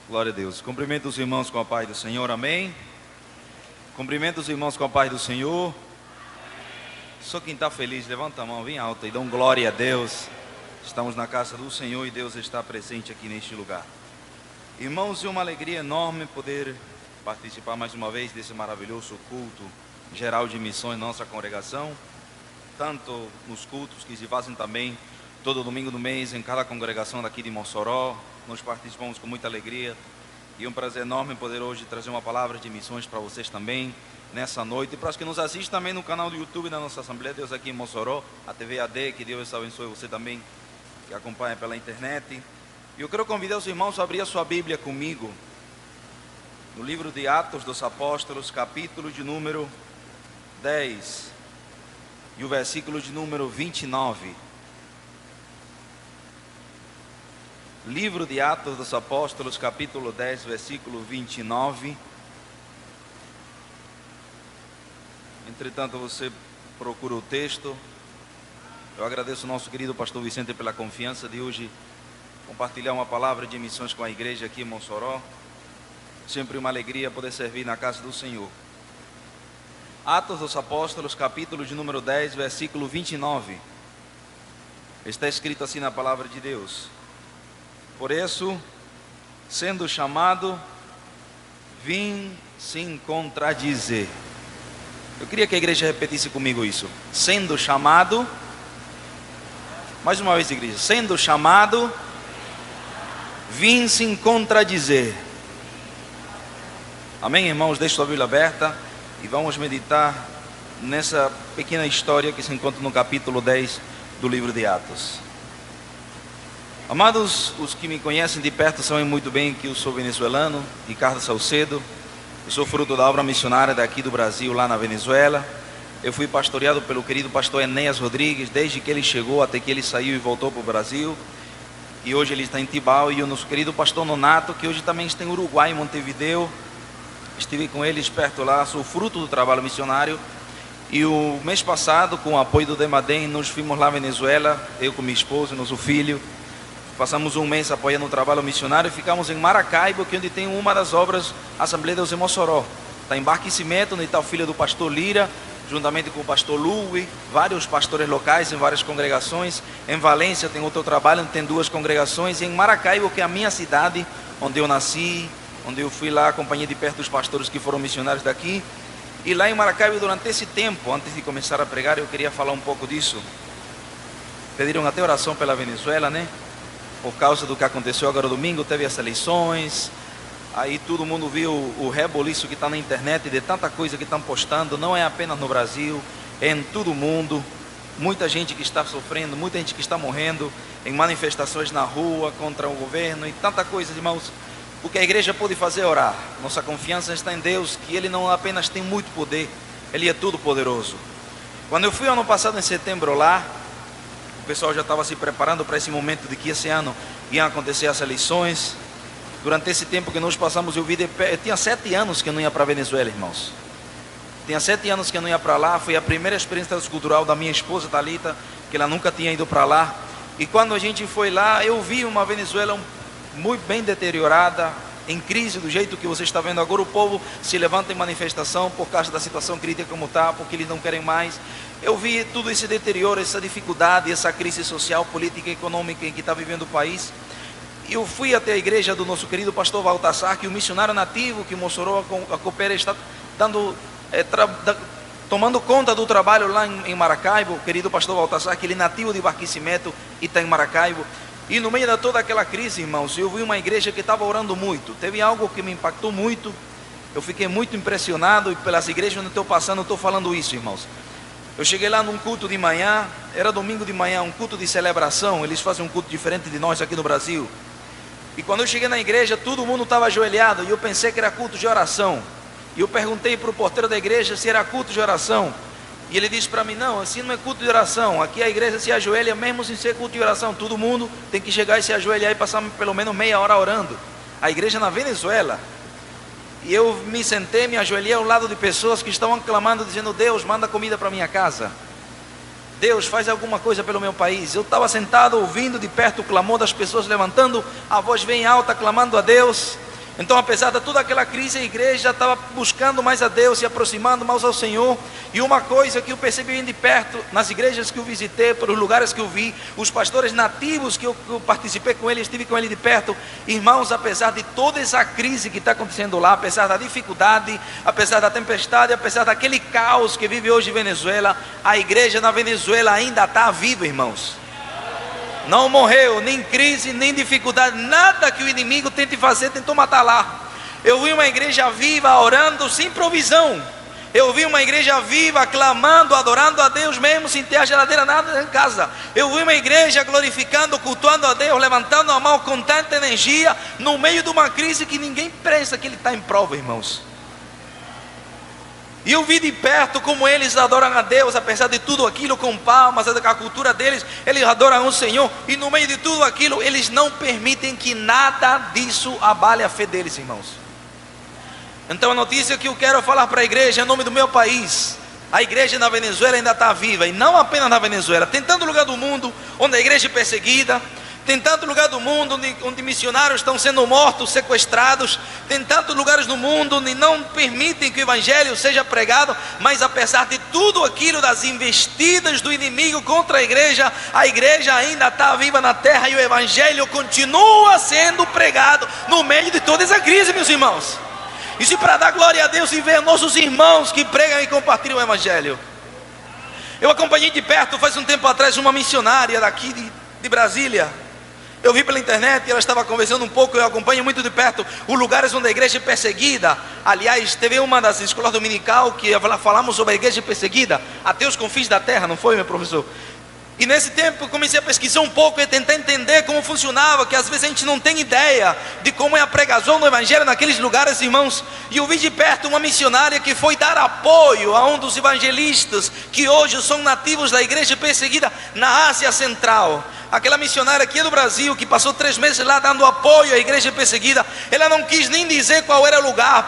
Glória a Deus. Cumprimento os irmãos com a paz do Senhor, amém? Cumprimento os irmãos com a paz do Senhor. Só quem está feliz, levanta a mão bem alta e dá glória a Deus. Estamos na casa do Senhor e Deus está presente aqui neste lugar. Irmãos, é uma alegria enorme poder participar mais uma vez desse maravilhoso culto geral de missões na nossa congregação. Tanto nos cultos que se fazem também todo domingo do mês em cada congregação daqui de Mossoró. Nós participamos com muita alegria e um prazer enorme poder hoje trazer uma palavra de missões para vocês também nessa noite, e para os que nos assistem também no canal do YouTube da nossa Assembleia de Deus aqui em Mossoró, a TV AD, que Deus abençoe você também que acompanha pela internet. E eu quero convidar os irmãos a abrir a sua Bíblia comigo no livro de Atos dos Apóstolos, capítulo de número 10 e o versículo de número 29. Livro de Atos dos Apóstolos, capítulo 10, versículo 29. Entretanto, você procura o texto. Eu agradeço ao nosso querido pastor Vicente pela confiança de hoje compartilhar uma palavra de missões com a igreja aqui em Mossoró. Sempre uma alegria poder servir na casa do Senhor. Atos dos Apóstolos, capítulo de número 10, versículo 29. Está escrito assim na palavra de Deus: por isso, sendo chamado, vim sem contradizer. Eu queria que a igreja repetisse comigo isso. Sendo chamado, mais uma vez, igreja. Sendo chamado, vim sem contradizer. Amém, irmãos? Deixe sua Bíblia aberta e vamos meditar nessa pequena história que se encontra no capítulo 10 do livro de Atos. Amados, os que me conhecem de perto sabem muito bem que eu sou venezuelano, Ricardo Salcedo. Eu sou fruto da obra missionária daqui do Brasil, lá na Venezuela. Eu fui pastoreado pelo querido pastor Enéas Rodrigues, desde que ele chegou até que ele saiu e voltou para o Brasil. E hoje ele está em Tibau. E o nosso querido pastor Nonato, que hoje também está em Uruguai, em Montevideo. Estive com eles perto lá, sou fruto do trabalho missionário. E o mês passado, com o apoio do Demadem, nós fomos lá à Venezuela, eu com minha esposa e nosso filho. Passamos um mês apoiando o trabalho missionário e ficamos em Maracaibo, que é onde tem uma das obras Assembleia de Deus em Mossoró. Está em Barquisimeto, onde está o filho do pastor Lira, juntamente com o pastor Louis, vários pastores locais em várias congregações. Em Valência tem outro trabalho, onde tem 2 congregações. E em Maracaibo, que é a minha cidade, onde eu nasci, onde eu fui lá, acompanhei de perto os pastores que foram missionários daqui. E lá em Maracaibo, durante esse tempo, antes de começar a pregar, eu queria falar um pouco disso. Pediram até oração pela Venezuela, né? Por causa do que aconteceu agora domingo, teve as eleições, aí todo mundo viu o reboliço que está na internet, de tanta coisa que estão postando, não é apenas no Brasil, é em todo o mundo, muita gente que está sofrendo, muita gente que está morrendo, em manifestações na rua contra o governo e tanta coisa, irmãos. O que a igreja pode fazer é orar. Nossa confiança está em Deus, que Ele não apenas tem muito poder, Ele é todo poderoso. Quando eu fui ano passado em setembro lá, o pessoal já estava se preparando para esse momento de que esse ano iam acontecer as eleições. Durante esse tempo que nós passamos, eu tinha 7 anos que eu não ia para a Venezuela, irmãos. Tinha 7 anos que eu não ia para lá. Foi a primeira experiência cultural da minha esposa Thalita, que ela nunca tinha ido para lá. E quando a gente foi lá, eu vi uma Venezuela muito bem deteriorada, em crise, do jeito que você está vendo agora. O povo se levanta em manifestação por causa da situação crítica como está, porque eles não querem mais. Eu vi tudo esse deterioro, essa dificuldade, essa crise social, política e econômica em que está vivendo o país. E eu fui até a igreja do nosso querido pastor Baltazar, que é o missionário nativo que Mossoró, a Coopera, está tomando conta do trabalho lá em Maracaibo. O querido pastor Baltazar, que ele é nativo de Barquisimeto e está em Maracaibo. E no meio de toda aquela crise, irmãos, eu vi uma igreja que estava orando muito. Teve algo que me impactou muito. Eu fiquei muito impressionado, e pelas igrejas onde estou passando, eu estou falando isso, irmãos. Eu cheguei lá num culto de manhã, era domingo de manhã, um culto de celebração. Eles fazem um culto diferente de nós aqui no Brasil. E quando eu cheguei na igreja, todo mundo estava ajoelhado, e eu pensei que era culto de oração. E eu perguntei para o porteiro da igreja se era culto de oração. E ele disse para mim: não, assim não é culto de oração. Aqui a igreja se ajoelha mesmo sem ser culto de oração. Todo mundo tem que chegar e se ajoelhar e passar pelo menos meia hora orando. A igreja na Venezuela. E eu me sentei, me ajoelhei ao lado de pessoas que estavam clamando, dizendo: Deus, manda comida para minha casa. Deus, faz alguma coisa pelo meu país. Eu estava sentado ouvindo de perto o clamor das pessoas, levantando a voz bem alta, clamando a Deus. Então, apesar de toda aquela crise, a igreja estava buscando mais a Deus, se aproximando mais ao Senhor. E uma coisa que eu percebi bem de perto, nas igrejas que eu visitei, pelos lugares que eu vi, os pastores nativos que eu participei com eles, estive com ele de perto. Irmãos, apesar de toda essa crise que está acontecendo lá, apesar da dificuldade, apesar da tempestade, apesar daquele caos que vive hoje Venezuela, a igreja na Venezuela ainda está viva, irmãos. Não morreu, nem crise, nem dificuldade, nada que o inimigo tente fazer, tentou matar lá. Eu vi uma igreja viva orando sem provisão. Eu vi uma igreja viva clamando, adorando a Deus mesmo sem ter a geladeira nada em casa. Eu vi uma igreja glorificando, cultuando a Deus, levantando a mão com tanta energia, no meio de uma crise que ninguém pensa que ele está em prova, irmãos. E eu vi de perto como eles adoram a Deus, apesar de tudo aquilo, com palmas, a cultura deles, eles adoram o Senhor, e no meio de tudo aquilo, eles não permitem que nada disso abale a fé deles, irmãos. Então a notícia que eu quero falar para a igreja, em nome do meu país, a igreja na Venezuela ainda está viva, e não apenas na Venezuela, tem tanto lugar do mundo, onde a igreja é perseguida, tem tanto lugar do mundo onde missionários estão sendo mortos, sequestrados. Tem tantos lugares no mundo onde não permitem que o evangelho seja pregado. Mas apesar de tudo aquilo, das investidas do inimigo contra a igreja ainda está viva na terra. E o evangelho continua sendo pregado no meio de toda essa crise, meus irmãos. Isso é para dar glória a Deus e ver nossos irmãos que pregam e compartilham o evangelho. Eu acompanhei de perto, faz um tempo atrás, uma missionária daqui de Brasília. Eu vi pela internet e ela estava conversando um pouco. Eu acompanho muito de perto os lugares onde a igreja é perseguida. Aliás, teve uma das escolas dominical que falamos sobre a igreja perseguida, até os confins da terra, não foi, meu professor? E nesse tempo eu comecei a pesquisar um pouco e tentar entender como funcionava, que às vezes a gente não tem ideia de como é a pregação do evangelho naqueles lugares, irmãos. E eu vi de perto uma missionária que foi dar apoio a um dos evangelistas que hoje são nativos da igreja perseguida na Ásia Central. Aquela missionária aqui do Brasil, que passou 3 meses lá dando apoio à igreja perseguida, ela não quis nem dizer qual era o lugar,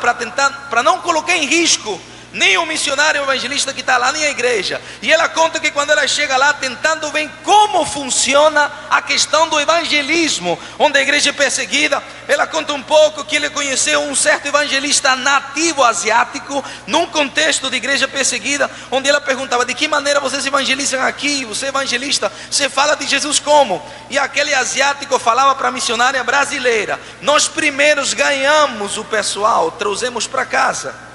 para não colocar em risco nem o missionário evangelista que está lá, nem a igreja. E ela conta que quando ela chega lá, tentando ver como funciona a questão do evangelismo, onde a igreja é perseguida, ela conta um pouco que ele conheceu um certo evangelista nativo asiático, num contexto de igreja perseguida, onde ela perguntava: de que maneira vocês evangelizam aqui? Você é evangelista, você fala de Jesus como? E aquele asiático falava para a missionária brasileira: nós primeiros ganhamos o pessoal, trouxemos para casa.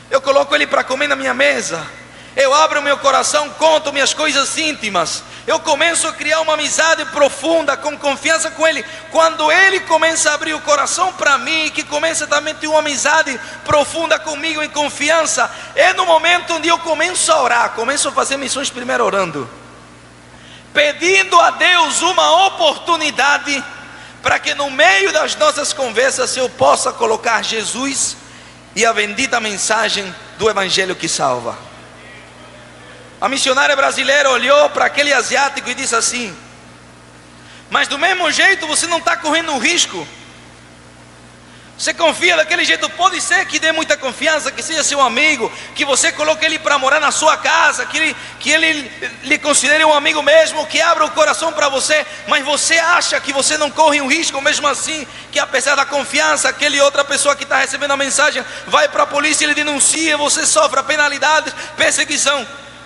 Eu coloco ele para comer na minha mesa. Eu abro meu coração, conto minhas coisas íntimas. Eu começo a criar uma amizade profunda, com confiança com ele. Quando ele começa a abrir o coração para mim, que começa também a ter uma amizade profunda comigo, em confiança, é no momento onde eu começo a orar. Começo a fazer missões primeiro orando, pedindo a Deus uma oportunidade para que no meio das nossas conversas eu possa colocar Jesus e a bendita mensagem do evangelho que salva. A missionária brasileira olhou para aquele asiático e disse assim: mas do mesmo jeito você não está correndo um risco? Você confia daquele jeito? Pode ser que dê muita confiança, que seja seu amigo, que você coloque ele para morar na sua casa, que ele lhe considere um amigo mesmo, que abra o coração para você. Mas você acha que você não corre um risco mesmo assim? Que apesar da confiança, aquele outra pessoa que está recebendo a mensagem vai para a polícia e ele denuncia, você sofre penalidades, perseguição.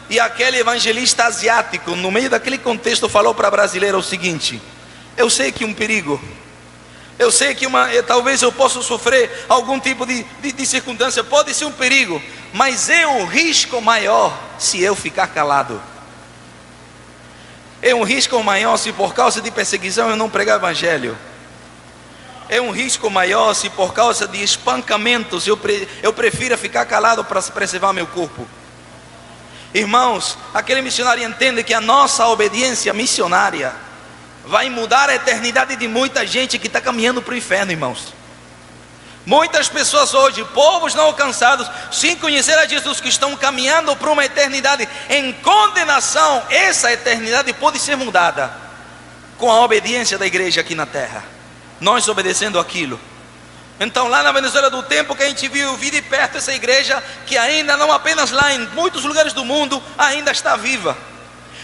E aquele evangelista asiático, no meio daquele contexto, falou para a brasileira o seguinte: eu sei que um perigo, eu sei que talvez eu possa sofrer algum tipo de circunstância, pode ser um perigo, mas é um risco maior se eu ficar calado. É um risco maior se por causa de perseguição eu não pregar o evangelho. É um risco maior se por causa de espancamentos eu prefiro ficar calado para preservar meu corpo. Irmãos, aquele missionário entende que a nossa obediência missionária vai mudar a eternidade de muita gente que está caminhando para o inferno, irmãos. Muitas pessoas hoje, povos não alcançados, sem conhecer a Jesus, que estão caminhando para uma eternidade em condenação. Essa eternidade pode ser mudada com a obediência da igreja aqui na terra, nós obedecendo aquilo. Então lá na Venezuela, do tempo que a gente viu, eu vi de perto essa igreja que ainda, não apenas lá, em muitos lugares do mundo, ainda está viva.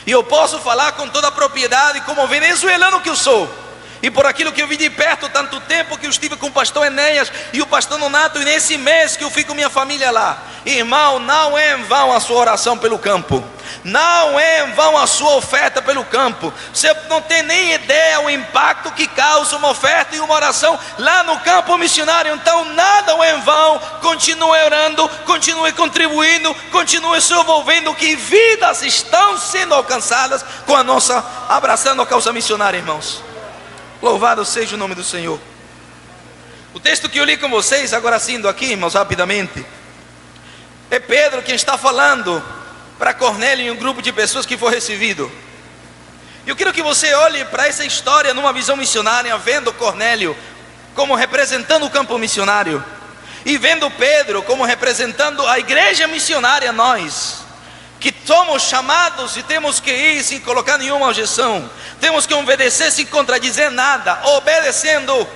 E eu posso falar com toda a propriedade, como venezuelano que eu sou, E por aquilo que eu vi de perto tanto tempo que eu estive com o pastor Enéas e o pastor Nonato, e nesse mês que eu fui com minha família lá, irmão, não é em vão a sua oração pelo campo, não é em vão a sua oferta pelo campo. Você não tem nem ideia o impacto que causa uma oferta e uma oração lá no campo missionário. Então nada é em vão. Continue orando, continue contribuindo, continue se envolvendo, que vidas estão sendo alcançadas com a nossa, abraçando a causa missionária, irmãos. Louvado seja o nome do Senhor. O texto que eu li com vocês, agora sim, indo aqui, irmãos, rapidamente, é Pedro quem está falando para Cornélio e um grupo de pessoas que foi recebido. Eu quero que você olhe para essa história numa visão missionária, vendo Cornélio como representando o campo missionário, e vendo Pedro como representando a igreja missionária, nós que somos chamados e temos que ir sem colocar nenhuma objeção, temos que obedecer sem contradizer nada, obedecendo,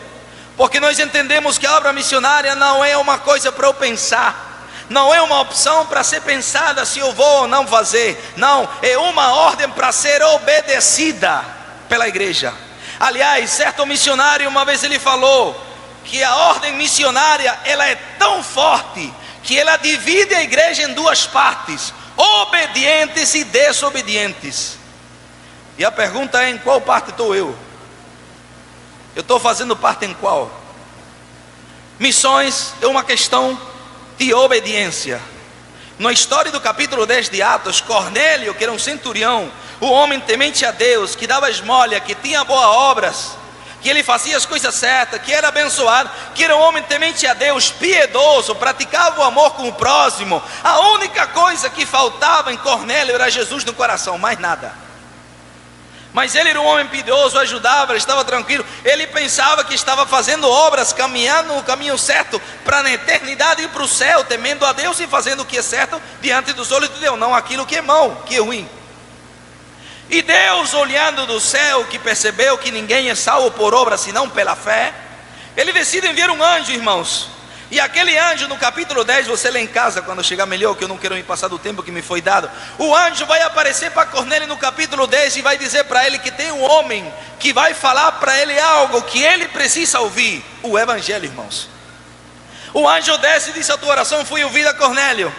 porque nós entendemos que a obra missionária não é uma coisa para eu pensar, não é uma opção para ser pensada se eu vou ou não fazer, não, é uma ordem para ser obedecida pela igreja. Aliás, certo missionário uma vez ele falou que a ordem missionária ela é tão forte que ela divide a igreja em duas partes: obedientes e desobedientes. E a pergunta é: em qual parte estou eu? Eu estou fazendo parte em qual? Missões é uma questão de obediência. Na história do capítulo 10 de Atos, Cornélio, que era um centurião, o homem temente a Deus, que dava esmola, que tinha boas obras, que ele fazia as coisas certas, que era abençoado, que era um homem temente a Deus, piedoso, praticava o amor com o próximo. A única coisa que faltava em Cornélio era Jesus no coração, mais nada. Mas ele era um homem piedoso, ajudava, ele estava tranquilo, ele pensava que estava fazendo obras, caminhando no caminho certo, para na eternidade ir para o céu, temendo a Deus e fazendo o que é certo diante dos olhos de Deus, não aquilo que é mau, que é ruim. E Deus, olhando do céu, que percebeu que ninguém é salvo por obra senão pela fé, ele decide enviar um anjo, irmãos. E aquele anjo, no capítulo 10, você lê em casa quando chegar melhor, que eu não quero me passar do tempo que me foi dado. O anjo vai aparecer para Cornélio no capítulo 10 e vai dizer para ele que tem um homem que vai falar para ele algo que ele precisa ouvir: o evangelho, irmãos. O anjo desce e diz: a tua oração foi ouvida, Cornélio.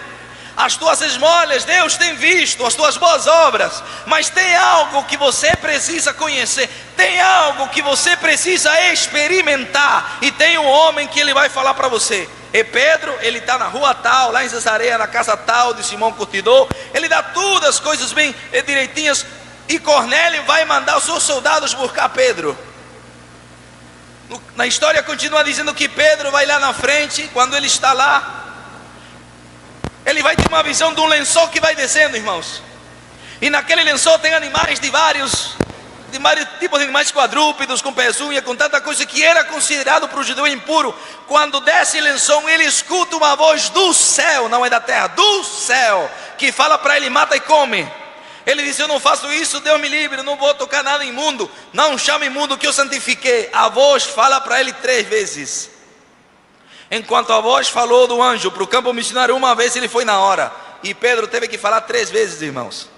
As tuas esmolas, Deus tem visto, as tuas boas obras, mas tem algo que você precisa conhecer, tem algo que você precisa experimentar, e tem um homem que ele vai falar para você. E Pedro, ele está na rua tal, lá em Cesareia, na casa tal de Simão Curtidor, ele dá todas as coisas bem direitinhas, e Cornélio vai mandar os seus soldados buscar Pedro. Na história continua dizendo que Pedro vai lá na frente. Quando ele está lá, ele vai ter uma visão de um lençol que vai descendo, irmãos. E naquele lençol tem animais de vários tipos de animais quadrúpedos, com peçonha, com tanta coisa que era considerado para o judeu impuro. Quando desce o lençol, ele escuta uma voz do céu, não é da terra, do céu, que fala para ele: mata e come. Ele diz: eu não faço isso, Deus me livre, eu não vou tocar nada imundo, não chame imundo que eu santifiquei. A voz fala para ele 3 vezes. Enquanto a voz falou do anjo para o campo missionário uma vez, ele foi na hora. E Pedro teve que falar 3 vezes, irmãos.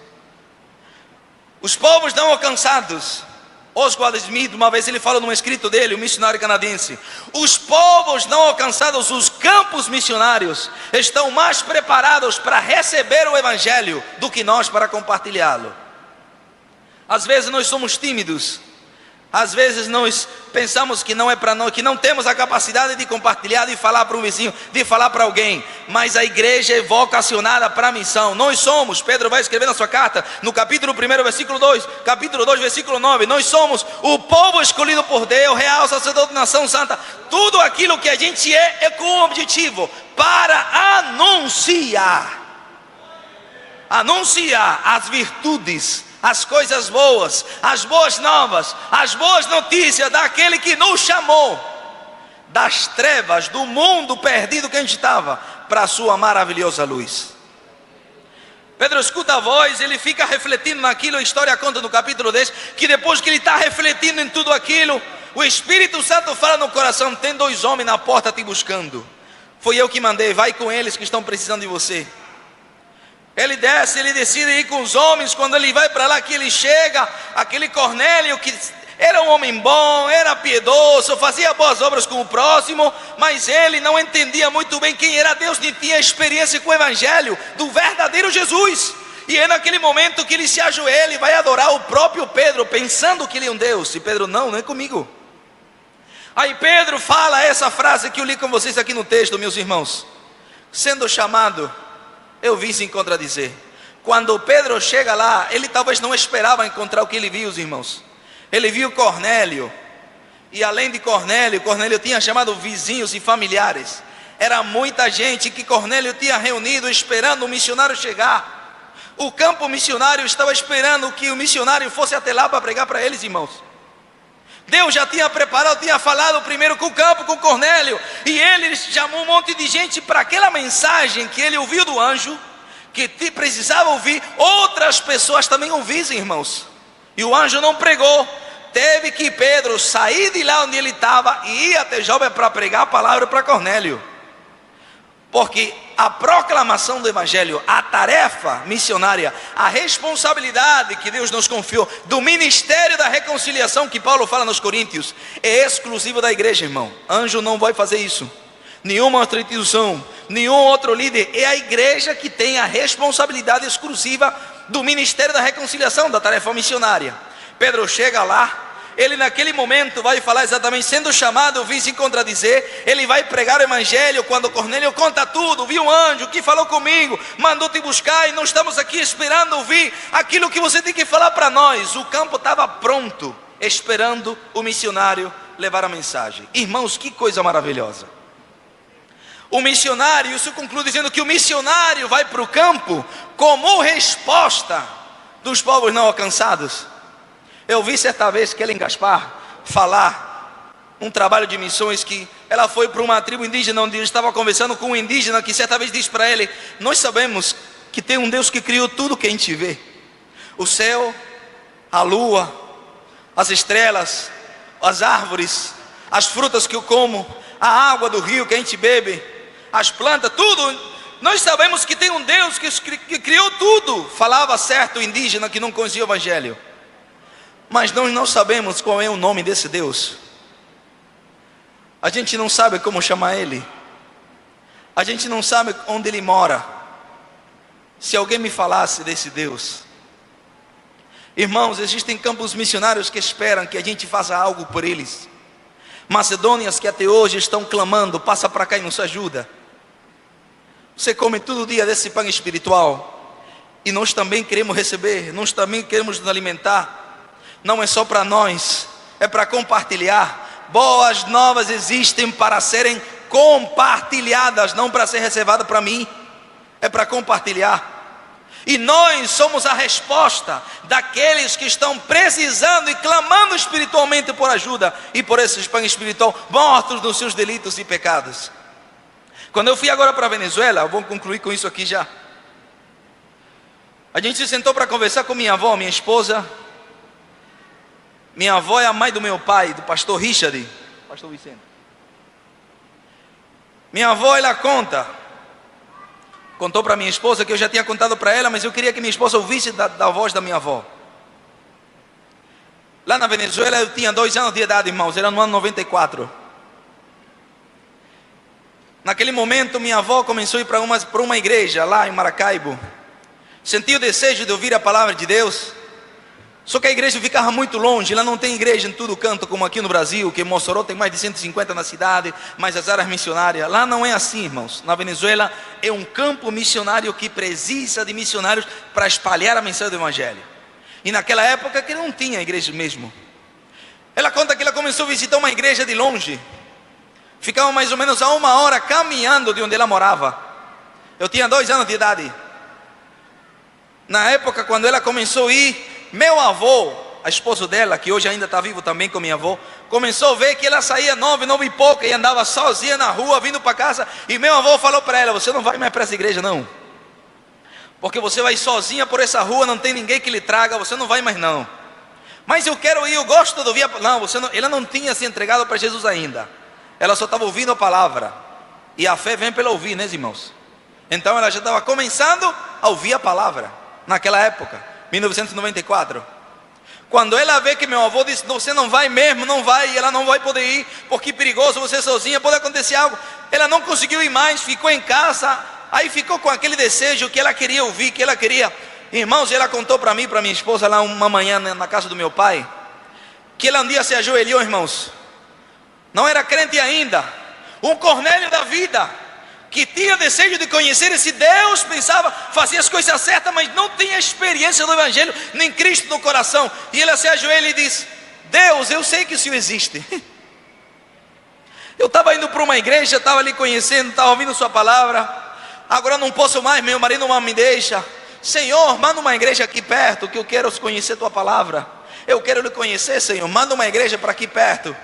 Os povos não alcançados. Oswald Smith, uma vez ele fala num escrito dele, um missionário canadense: os povos não alcançados, os campos missionários, estão mais preparados para receber o evangelho do que nós para compartilhá-lo. Às vezes nós somos tímidos. Às vezes nós pensamos que não é para nós, que não temos a capacidade de compartilhar, de falar para um vizinho, de falar para alguém. Mas a igreja é vocacionada para a missão. Nós somos, Pedro vai escrever na sua carta, no capítulo 1, versículo 2, capítulo 2, versículo 9, nós somos o povo escolhido por Deus, real sacerdote, nação santa. Tudo aquilo que a gente é com o objetivo para anunciar as virtudes, as coisas boas, as boas novas, as boas notícias daquele que nos chamou das trevas, do mundo perdido que a gente estava, para a sua maravilhosa luz. Pedro escuta a voz, ele fica refletindo naquilo. A história conta no capítulo 10 que depois que ele está refletindo em tudo aquilo, o Espírito Santo fala no coração: tem 2 homens na porta te buscando, foi eu que mandei, vai com eles que estão precisando de você. Ele desce, ele decide ir com os homens. Quando ele vai para lá, que ele chega, aquele Cornélio que Era um homem bom, era piedoso, fazia boas obras com o próximo, mas ele não entendia muito bem quem era Deus, nem tinha experiência com o Evangelho do verdadeiro Jesus. E é naquele momento que ele se ajoelha e vai adorar o próprio Pedro, pensando que ele é um Deus. E Pedro, não é comigo. Aí Pedro fala essa frase que eu li com vocês aqui no texto, meus irmãos. Sendo chamado, eu vim se contradizer. Quando Pedro chega lá, ele talvez não esperava encontrar o que ele viu, os irmãos. Ele viu Cornélio. E além de Cornélio, Cornélio tinha chamado vizinhos e familiares. Era muita gente que Cornélio tinha reunido esperando o missionário chegar. O campo missionário estava esperando que o missionário fosse até lá para pregar para eles, irmãos. Deus já tinha preparado, tinha falado primeiro com o campo, com Cornélio. E ele chamou um monte de gente para aquela mensagem que ele ouviu do anjo, que precisava ouvir, outras pessoas também ouvissem, irmãos. E o anjo não pregou. Teve que Pedro sair de lá onde ele estava e ir até Jope para pregar a palavra para Cornélio. Porque a proclamação do Evangelho, a tarefa missionária, a responsabilidade que Deus nos confiou, do ministério da reconciliação que Paulo fala nos Coríntios, é exclusivo da igreja, irmão. Anjo não vai fazer isso, nenhuma outra instituição, nenhum outro líder. É a igreja que tem a responsabilidade exclusiva do ministério da reconciliação, da tarefa missionária. Pedro chega lá. Ele naquele momento vai falar exatamente, sendo chamado, eu vim se contradizer. Ele vai pregar o Evangelho. Quando Cornélio conta tudo, viu um anjo que falou comigo, mandou te buscar, e nós estamos aqui esperando ouvir aquilo que você tem que falar para nós. O campo estava pronto, esperando o missionário levar a mensagem. Irmãos, que coisa maravilhosa. O missionário, isso conclui dizendo que o missionário vai para o campo como resposta dos povos não alcançados. Eu vi certa vez que Ellen Gaspar falar um trabalho de missões, que ela foi para uma tribo indígena, onde estava conversando com um indígena que certa vez disse para ele: nós sabemos que tem um Deus que criou tudo que a gente vê, o céu, a lua, as estrelas, as árvores, as frutas que eu como, a água do rio que a gente bebe, as plantas, tudo. Nós sabemos que tem um Deus que criou tudo. Falava certo o indígena que não conhecia o Evangelho. Mas nós não sabemos qual é o nome desse Deus. A gente não sabe como chamar Ele. A gente não sabe onde Ele mora. Se alguém me falasse desse Deus. Irmãos, existem campos missionários que esperam que a gente faça algo por eles. Macedônias que até hoje estão clamando: passa para cá e nos ajuda. Você come todo dia desse pão espiritual, e nós também queremos receber, nós também queremos nos alimentar. Não é só para nós, é para compartilhar. Boas novas existem para serem compartilhadas, não para ser reservada para mim, é para compartilhar. E nós somos a resposta daqueles que estão precisando e clamando espiritualmente por ajuda, e por esse pão espiritual, mortos nos seus delitos e pecados. Quando eu fui agora para a Venezuela, eu vou concluir com isso aqui já. A gente se sentou para conversar com minha avó, minha esposa. Minha avó é a mãe do meu pai, do pastor Richard, pastor Vicente. Minha avó, ela contou para minha esposa, que eu já tinha contado para ela, mas eu queria que minha esposa ouvisse da voz da minha avó. Lá na Venezuela eu tinha 2 anos de idade, irmãos, era no ano 94. Naquele momento minha avó começou a ir para uma igreja lá em Maracaibo. Sentiu o desejo de ouvir a palavra de Deus. Só que a igreja ficava muito longe. Ela não tem igreja em todo canto como aqui no Brasil, que em Mossoró tem mais de 150 na cidade, mais as áreas missionárias. Lá não é assim, irmãos. Na Venezuela é um campo missionário que precisa de missionários para espalhar a mensagem do Evangelho. E naquela época que não tinha igreja mesmo. Ela conta que ela começou a visitar uma igreja de longe. Ficava mais ou menos a 1 hora caminhando de onde ela morava. Eu tinha 2 anos de idade. Na época quando ela começou a ir, meu avô, a esposa dela, que hoje ainda está vivo também com minha avó, começou a ver que ela saía 9 e pouca e andava sozinha na rua, vindo para casa. E meu avô falou para ela: você não vai mais para essa igreja não, porque você vai sozinha por essa rua, não tem ninguém que lhe traga, você não vai mais não. Mas eu quero ir, eu gosto de ouvir não, ela não tinha se entregado para Jesus ainda. Ela só estava ouvindo a palavra. E a fé vem pelo ouvir, né, irmãos? Então ela já estava começando a ouvir a palavra naquela época, 1994. Quando ela vê que meu avô disse, você não vai mesmo, não vai, e ela não vai poder ir, porque é perigoso você sozinha, pode acontecer algo. Ela não conseguiu ir mais, ficou em casa, aí ficou com aquele desejo que ela queria ouvir, que ela queria. Irmãos, ela contou para mim, para minha esposa, lá uma manhã na casa do meu pai, que ela um dia se ajoelhou, irmãos, não era crente ainda, um Cornélio da vida, que tinha desejo de conhecer esse Deus, pensava, fazia as coisas certas, mas não tinha experiência do Evangelho, nem Cristo no coração. E ela se ajoelha e diz, Deus, eu sei que o Senhor existe. Eu estava indo para uma igreja, estava ali conhecendo, estava ouvindo sua palavra, agora não posso mais, meu marido não me deixa. Senhor, manda uma igreja aqui perto, que eu quero conhecer tua palavra. Eu quero lhe conhecer, Senhor, manda uma igreja para aqui perto.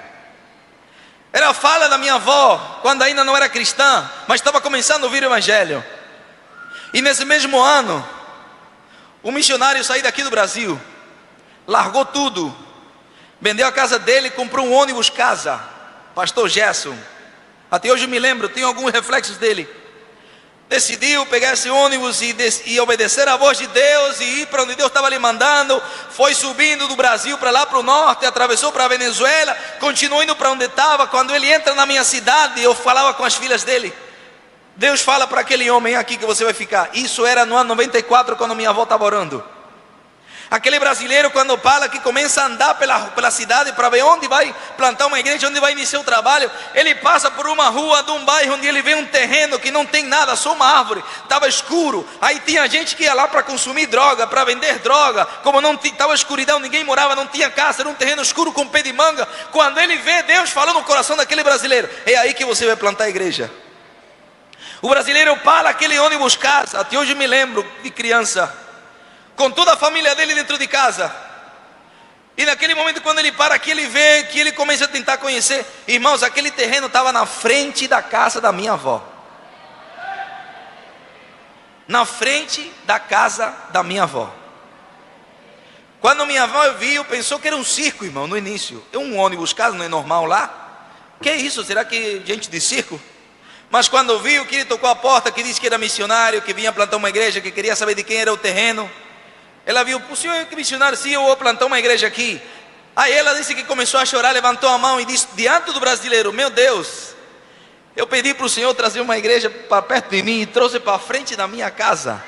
Era a fala da minha avó, quando ainda não era cristã, mas estava começando a ouvir o Evangelho. E nesse mesmo ano, um missionário saiu daqui do Brasil, largou tudo, vendeu a casa dele, comprou um ônibus casa, pastor Gerson. Até hoje eu me lembro, tenho alguns reflexos dele. Decidiu pegar esse ônibus e obedecer a voz de Deus e ir para onde Deus estava lhe mandando. Foi subindo do Brasil para lá para o norte, atravessou para a Venezuela, continuou indo para onde estava. Quando ele entra na minha cidade, eu falava com as filhas dele, Deus fala para aquele homem aqui que você vai ficar. Isso era no ano 94, quando minha avó estava orando. Aquele brasileiro, quando fala que começa a andar pela cidade para ver onde vai plantar uma igreja, onde vai iniciar o trabalho, ele passa por uma rua de um bairro onde ele vê um terreno que não tem nada, só uma árvore, estava escuro. Aí tinha gente que ia lá para consumir droga, para vender droga. Como não estava escuridão, ninguém morava, não tinha casa, era um terreno escuro com pé de manga. Quando ele vê Deus falando no coração daquele brasileiro, é aí que você vai plantar a igreja. O brasileiro para aquele ônibus casa, até hoje me lembro de criança, com toda a família dele dentro de casa. E naquele momento, quando ele para aqui, ele vê que ele começa a tentar conhecer. Irmãos, aquele terreno estava na frente da casa da minha avó. Na frente da casa da minha avó. Quando minha avó viu, pensou que era um circo, irmão, no início. É um ônibus casa, não é normal lá? Que é isso? Será que gente de circo? Mas quando viu que ele tocou a porta, que disse que era missionário, que vinha plantar uma igreja, que queria saber de quem era o terreno, ela viu, o senhor é missionário? Sim, eu vou plantar uma igreja aqui. Aí ela disse que começou a chorar, levantou a mão e disse diante do brasileiro, meu Deus, eu pedi para o senhor trazer uma igreja para perto de mim e trouxe para frente da minha casa.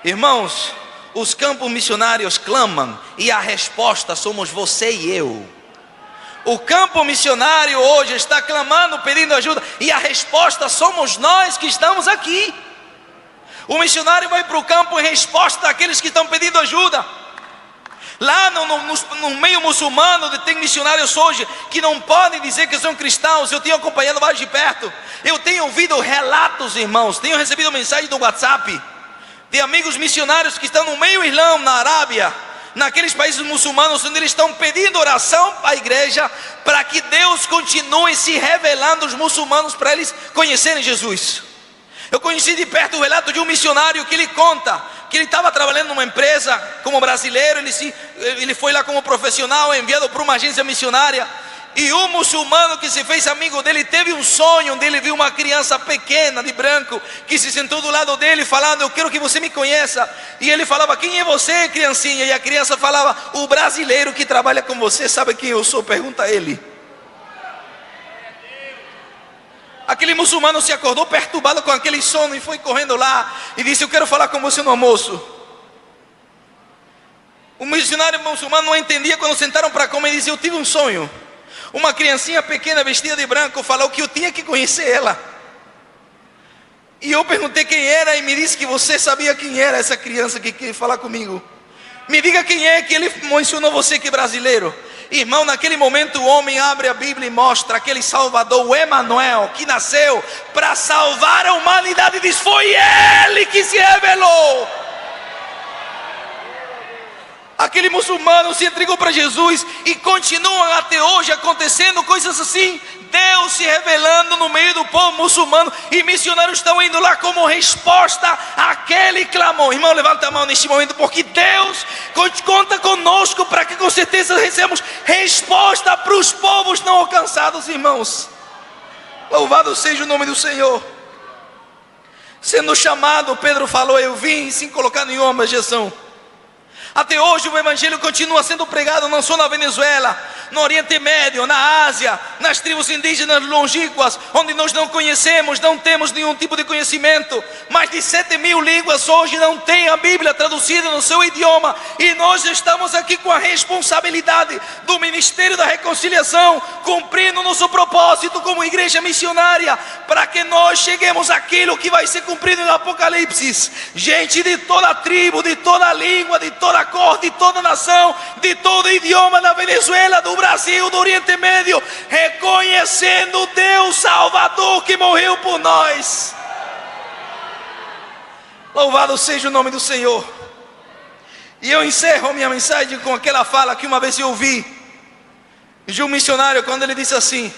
Irmãos, os campos missionários clamam e a resposta somos você e eu. O campo missionário hoje está clamando, pedindo ajuda, e a resposta somos nós que estamos aqui. O missionário vai para o campo em resposta àqueles que estão pedindo ajuda. Lá no meio muçulmano tem missionários hoje que não podem dizer que são cristãos. Eu tenho acompanhado mais de perto. Eu tenho ouvido relatos, irmãos, tenho recebido mensagens do WhatsApp de amigos missionários que estão no meio islã, na Arábia, naqueles países muçulmanos, onde eles estão pedindo oração à igreja para que Deus continue se revelando aos muçulmanos, para eles conhecerem Jesus. Eu conheci de perto o relato de um missionário que ele conta que ele estava trabalhando numa empresa como brasileiro, ele foi lá como profissional, enviado por uma agência missionária, e um muçulmano que se fez amigo dele teve um sonho onde ele viu uma criança pequena de branco que se sentou do lado dele falando, eu quero que você me conheça. E ele falava, quem é você, criancinha? E a criança falava, o brasileiro que trabalha com você, sabe quem eu sou? Pergunta a ele. Aquele muçulmano se acordou perturbado com aquele sono e foi correndo lá e disse, eu quero falar com você no almoço. O missionário muçulmano não entendia. Quando sentaram para comer, ele disse, eu tive um sonho. Uma criancinha pequena vestida de branco falou que eu tinha que conhecer ela. E eu perguntei quem era e me disse que você sabia quem era essa criança que queria falar comigo. Me diga quem é, que ele mencionou você que é brasileiro. Irmão, naquele momento o homem abre a Bíblia e mostra aquele Salvador, o Emanuel, que nasceu para salvar a humanidade. Diz, foi ele que se revelou. Aquele muçulmano se entregou para Jesus e continuam até hoje acontecendo coisas assim. Deus se revelando no meio do povo muçulmano e missionários estão indo lá como resposta àquele clamor. Irmão, levanta a mão neste momento, porque Deus conta conosco para que com certeza recebamos resposta para os povos não alcançados, irmãos. Louvado seja o nome do Senhor. Sendo chamado, Pedro falou, eu vim sem colocar nenhuma objeção. Até hoje o Evangelho continua sendo pregado não só na Venezuela, no Oriente Médio, na Ásia, nas tribos indígenas longínquas, onde nós não conhecemos, não temos nenhum tipo de conhecimento. Mais de 7.000 línguas hoje não têm a Bíblia traduzida no seu idioma, e nós estamos aqui com a responsabilidade do Ministério da Reconciliação, cumprindo nosso propósito como igreja missionária, para que nós cheguemos àquilo que vai ser cumprido no Apocalipse. Gente de toda tribo, de toda língua, de toda cor, de toda nação, de todo idioma, da Venezuela, do Brasil, do Oriente Médio, reconhecendo o Deus Salvador que morreu por nós. Louvado seja o nome do Senhor. E eu encerro minha mensagem com aquela fala que uma vez eu ouvi de um missionário, quando ele disse assim: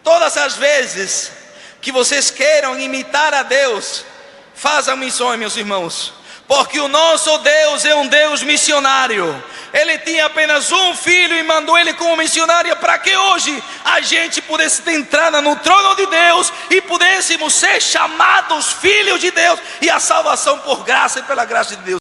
todas as vezes que vocês queiram imitar a Deus, façam missões, meus irmãos, porque o nosso Deus é um Deus missionário. Ele tinha apenas um filho e mandou ele como missionário para que hoje a gente pudesse entrar no trono de Deus e pudéssemos ser chamados filhos de Deus, e a salvação por graça e pela graça de Deus.